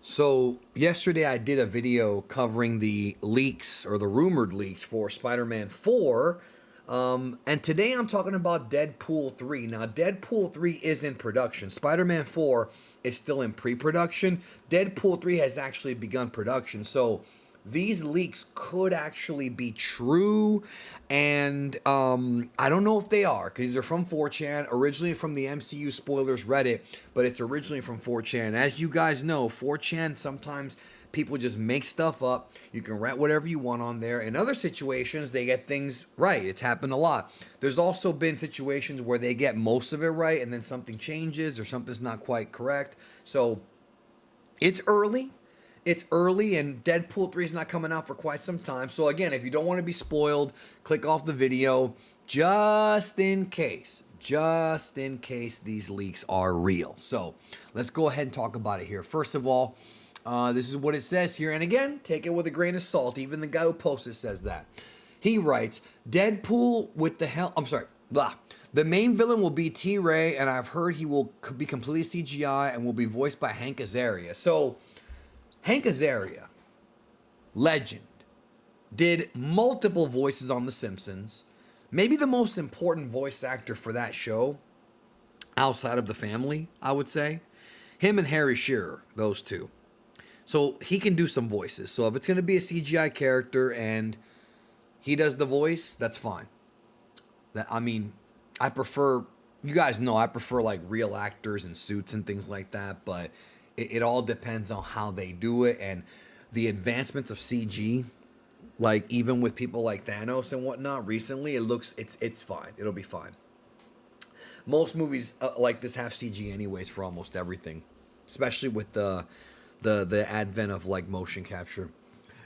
So yesterday I did a video covering the leaks or the rumored leaks for Spider-Man 4. And today I'm talking about Deadpool 3. Now, Deadpool 3 is in production. Spider-Man 4 is still in pre-production. Deadpool 3 has actually begun production. So these leaks could actually be true, and I don't know if they are because they're from 4chan, originally from the MCU spoilers Reddit, but it's originally from 4chan. As you guys know, 4chan sometimes people just make stuff up. You can write whatever you want on there. In other situations, they get things right. It's happened a lot. There's also been situations where they get most of it right, and then something changes or something's not quite correct. So it's early. It's early, and Deadpool 3 is not coming out for quite some time. So, again, if you don't want to be spoiled, click off the video just in case. Just in case these leaks are real. So, let's go ahead and talk about it here. First of all, this is what it says here. And again, take it with a grain of salt. Even the guy who posted says that. He writes, Deadpool with the hell. I'm sorry. Blah. The main villain will be T-Ray, and I've heard he will be completely CGI and will be voiced by Hank Azaria. So, Hank Azaria, legend, did multiple voices on The Simpsons. Maybe the most important voice actor for that show, outside of the family, I would say. Him and Harry Shearer, those two. So he can do some voices. So if it's going to be a CGI character and he does the voice, that's fine. I prefer, you guys know, I prefer like real actors in suits and things like that, but it all depends on how they do it, and the advancements of CG, like even with people like Thanos and whatnot recently, it's fine. It'll be fine. Most movies like this have CG anyways for almost everything, especially with the advent of like motion capture.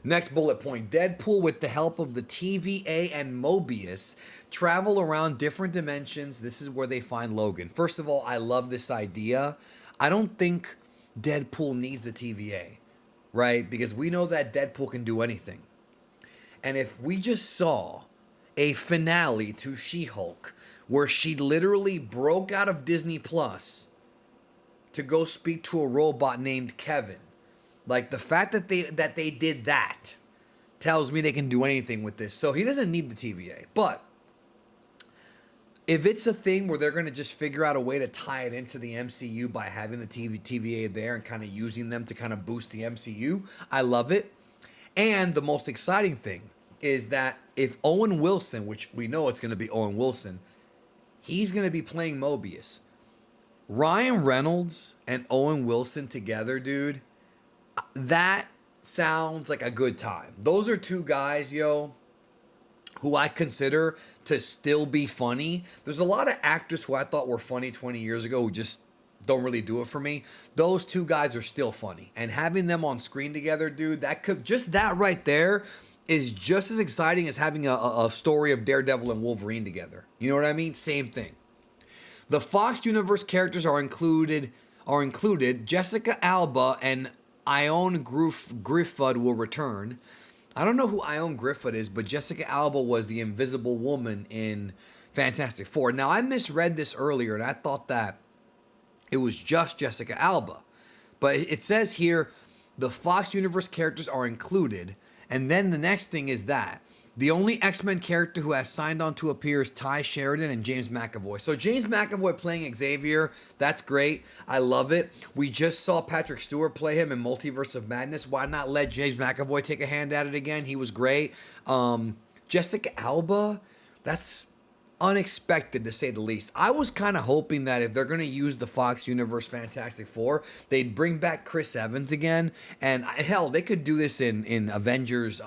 Next bullet point, Deadpool with the help of the TVA and Mobius travel around different dimensions. This is where they find Logan. First of all, I love this idea. I don't think Deadpool needs the TVA, right? Because we know that Deadpool can do anything. And if we just saw a finale to She-Hulk where she literally broke out of Disney Plus to go speak to a robot named Kevin, like the fact that they did that tells me they can do anything with this. So he doesn't need the TVA. But if it's a thing where they're going to just figure out a way to tie it into the MCU by having the TVA there and kind of using them to kind of boost the MCU, I love it. And the most exciting thing is that if Owen Wilson, which we know it's going to be Owen Wilson, he's going to be playing Mobius. Ryan Reynolds and Owen Wilson together, dude, that sounds like a good time. Those are two guys, yo, who I consider to still be funny. There's a lot of actors who I thought were funny 20 years ago who just don't really do it for me. Those two guys are still funny. And having them on screen together, dude, just that right there is just as exciting as having a story of Daredevil and Wolverine together. You know what I mean? Same thing. The Fox Universe characters are included. Jessica Alba and Ione Griffith will return. I don't know who Ione Griffith is, but Jessica Alba was the Invisible Woman in Fantastic Four. Now, I misread this earlier, and I thought that it was just Jessica Alba. But it says here, the Fox Universe characters are included, and then the next thing is that the only X-Men character who has signed on to appear is Ty Sheridan and James McAvoy. So James McAvoy playing Xavier, that's great. I love it. We just saw Patrick Stewart play him in Multiverse of Madness. Why not let James McAvoy take a hand at it again? He was great. Jessica Alba, that's unexpected to say the least. I was kind of hoping that if they're going to use the Fox Universe Fantastic Four, they'd bring back Chris Evans again. And hell, they could do this in Avengers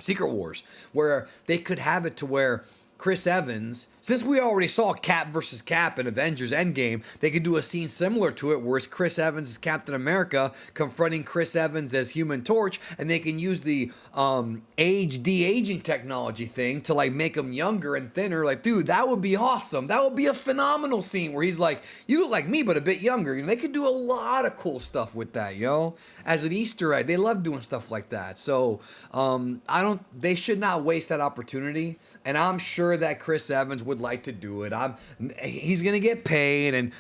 Secret Wars, where they could have it to where Chris Evans, since we already saw Cap versus Cap in Avengers Endgame, they could do a scene similar to it where it's Chris Evans as Captain America confronting Chris Evans as Human Torch, and they can use the de-aging technology thing to like make him younger and thinner. Like, dude, that would be awesome. That would be a phenomenal scene where he's like, you look like me, but a bit younger. They could do a lot of cool stuff with that, yo. As an Easter egg, they love doing stuff like that. So, they should not waste that opportunity. And I'm sure that Chris Evans would like to do it. He's gonna get paid, and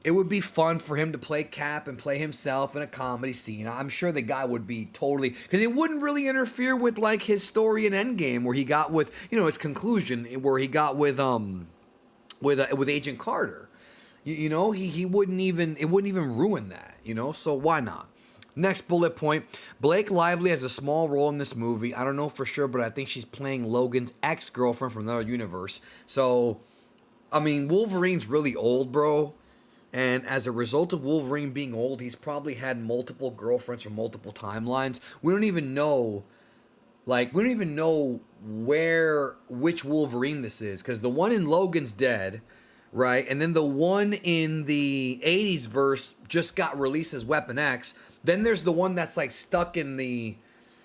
it would be fun for him to play Cap and play himself in a comedy scene. I'm sure the guy would be totally, because it wouldn't really interfere with like his story in Endgame, where he got with, you know, his conclusion, where he got with Agent Carter. You know, he wouldn't even, it wouldn't even ruin that. You know, so why not? Next bullet point: Blake Lively has a small role in this movie. I don't know for sure, but I think she's playing Logan's ex-girlfriend from another universe. So, I mean, Wolverine's really old, bro. And as a result of Wolverine being old, he's probably had multiple girlfriends from multiple timelines. We don't even know, like, we don't even know which Wolverine this is. Because the one in Logan's dead, right? And then the one in the 80s verse just got released as Weapon X. Then there's the one that's like stuck in the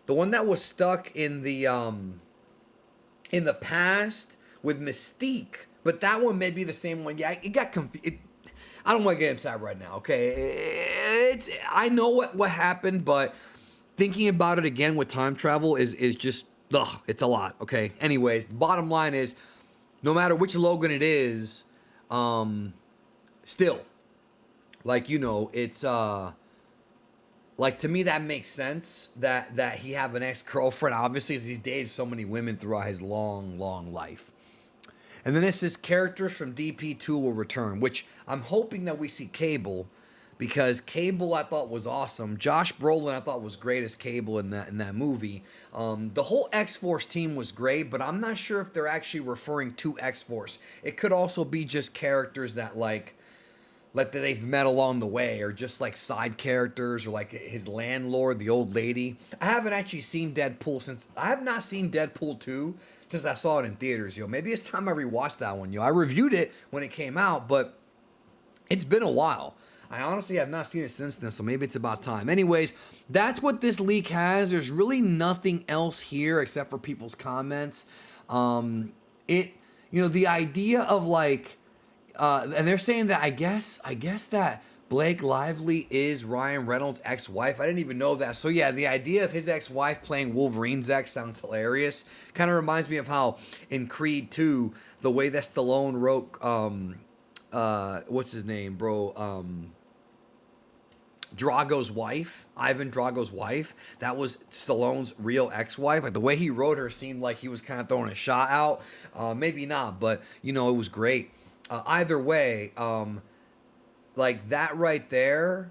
one that was stuck in the past with Mystique. But that one may be the same one. Yeah, it got confused. I don't want to get into that right now, okay? I know what happened, but thinking about it again with time travel is just, ugh, it's a lot, okay? Anyways, bottom line is, no matter which Logan it is, still, like, you know, it's, like, to me, that makes sense that he have an ex-girlfriend, obviously, as he's dated so many women throughout his long, long life. And then it says characters from DP2 will return, which I'm hoping that we see Cable, because Cable I thought was awesome. Josh Brolin I thought was great as Cable in that movie. The whole X-Force team was great, but I'm not sure if they're actually referring to X-Force. It could also be just characters that like that they've met along the way, or just like side characters, or like his landlord, the old lady. I haven't actually seen Deadpool I have not seen Deadpool 2 since I saw it in theaters, yo. Maybe it's time I rewatched that one, yo. I reviewed it when it came out, but it's been a while. I honestly have not seen it since then, so maybe it's about time. Anyways, that's what this leak has. There's really nothing else here except for people's comments. You know, the idea of like, and they're saying that I guess that Blake Lively is Ryan Reynolds' ex-wife. I didn't even know that. So yeah, the idea of his ex-wife playing Wolverine's ex sounds hilarious. Kind of reminds me of how in Creed 2, the way that Stallone wrote, what's his name, bro? Drago's wife, Ivan Drago's wife. That was Stallone's real ex-wife. Like the way he wrote her seemed like he was kind of throwing a shot out. Maybe not, but you know, it was great. Either way, like that right there,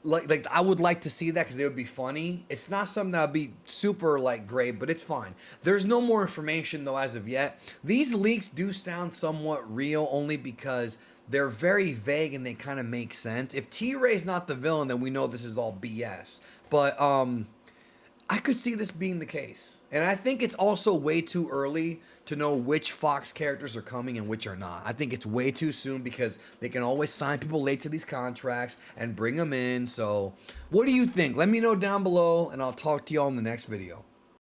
like I would like to see that because it would be funny. It's not something that would be super like great, but it's fine. There's no more information though as of yet. These leaks do sound somewhat real only because they're very vague and they kind of make sense. If T-Ray's not the villain, then we know this is all BS. But I could see this being the case. And I think it's also way too early to know which Fox characters are coming and which are not. I think it's way too soon because they can always sign people late to these contracts and bring them in. So what do you think? Let me know down below and I'll talk to you all in the next video.